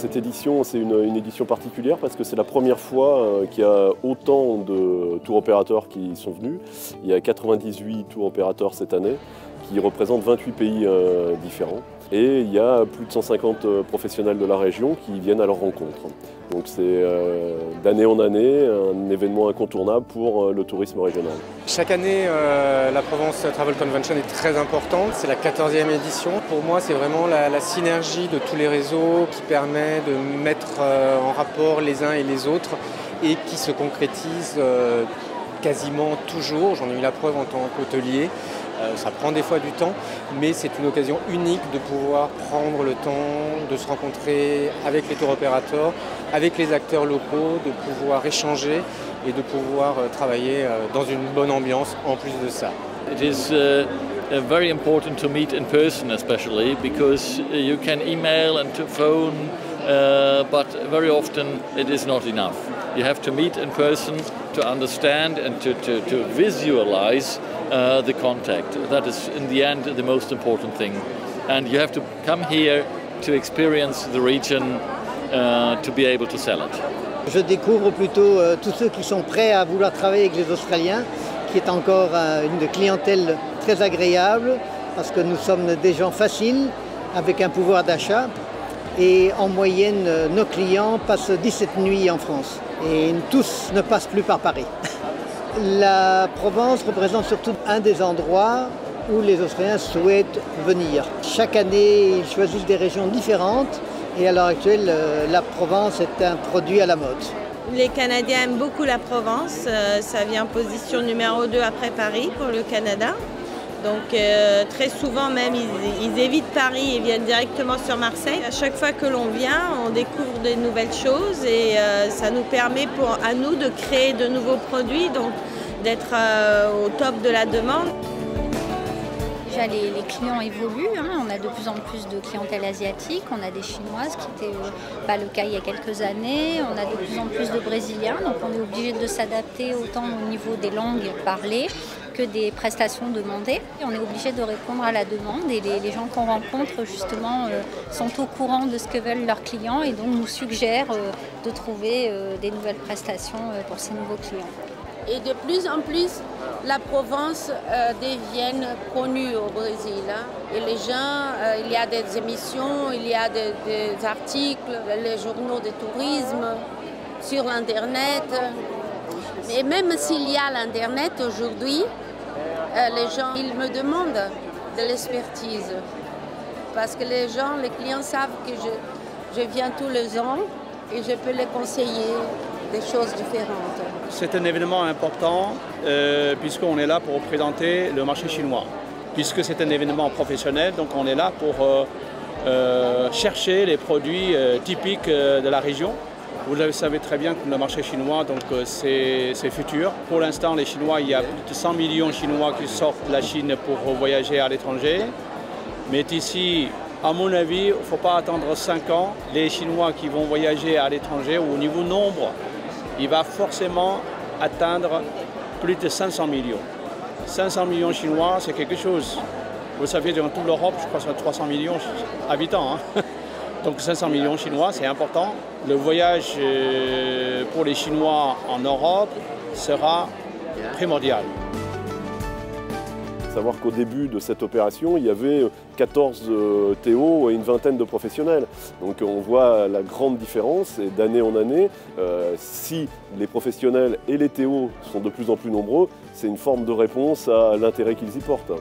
Cette édition, c'est une édition particulière parce que c'est la première fois qu'il y a autant de tour opérateurs qui sont venus. Il y a 98 tour opérateurs cette année qui représentent 28 pays différents. Et il y a plus de 150 professionnels de la région qui viennent à leur rencontre. Donc c'est d'année en année un événement incontournable pour le tourisme régional. Chaque année, la Provence Travel Convention est très importante. C'est la 14e édition. Pour moi, c'est vraiment la synergie de tous les réseaux qui permet de mettre en rapport les uns et les autres et qui se concrétise quasiment toujours. J'en ai eu la preuve en tant qu'hôtelier. Ça prend des fois du temps, mais c'est une occasion unique de pouvoir prendre le temps de se rencontrer avec les tour opérateurs, avec les acteurs locaux, de pouvoir échanger et de pouvoir travailler dans une bonne ambiance en plus de ça. It is very important to meet in person, especially because you can email and to phone, but very often it is not enough. You have to meet in person to understand and to visualize the contact. That is, in the end, the most important thing. And you have to come here to experience the region to be able to sell it. Je découvre plutôt tous ceux qui sont prêts à vouloir travailler avec les Australiens, qui est encore une clientèle très agréable, parce que nous sommes des gens faciles, avec un pouvoir d'achat. Et en moyenne, nos clients passent 17 nuits en France. Et tous ne passent plus par Paris. La Provence représente surtout un des endroits où les Australiens souhaitent venir. Chaque année, ils choisissent des régions différentes et à l'heure actuelle, la Provence est un produit à la mode. Les Canadiens aiment beaucoup la Provence, ça vient en position numéro 2 après Paris pour le Canada. Donc très souvent même, ils évitent Paris et viennent directement sur Marseille. À chaque fois que l'on vient, on découvre de nouvelles choses et ça nous permet à nous de créer de nouveaux produits, donc d'être au top de la demande. Déjà, les clients évoluent, hein. On a de plus en plus de clientèle asiatique, on a des Chinoises qui n'était pas le cas il y a quelques années, on a de plus en plus de Brésiliens, donc on est obligé de s'adapter autant au niveau des langues parlées que des prestations demandées. Et on est obligé de répondre à la demande et les gens qu'on rencontre justement sont au courant de ce que veulent leurs clients et donc nous suggèrent de trouver des nouvelles prestations pour ces nouveaux clients. Et de plus en plus, la Provence devient connue au Brésil. Hein. Et les gens, il y a des émissions, il y a des articles, les journaux de tourisme, sur l'Internet. Et même s'il y a l'Internet aujourd'hui, les gens ils me demandent de l'expertise. Parce que les clients savent que je viens tous les ans et je peux les conseiller des choses différentes. C'est un événement important puisqu'on est là pour présenter le marché chinois. Puisque c'est un événement professionnel, donc on est là pour chercher les produits typiques de la région. Vous le savez très bien que le marché chinois, c'est futur. Pour l'instant, les Chinois, il y a plus de 100 millions de Chinois qui sortent de la Chine pour voyager à l'étranger. Mais ici, à mon avis, il ne faut pas attendre 5 ans. Les Chinois qui vont voyager à l'étranger, au niveau nombre, il va forcément atteindre plus de 500 millions. 500 millions de Chinois, c'est quelque chose. Vous savez, dans toute l'Europe, je crois que c'est 300 millions d'habitants. Hein. Donc 500 millions de Chinois, c'est important. Le voyage pour les Chinois en Europe sera primordial. Savoir qu'au début de cette opération, il y avait 14 TO et une vingtaine de professionnels. Donc on voit la grande différence et d'année en année, si les professionnels et les TO sont de plus en plus nombreux, c'est une forme de réponse à l'intérêt qu'ils y portent.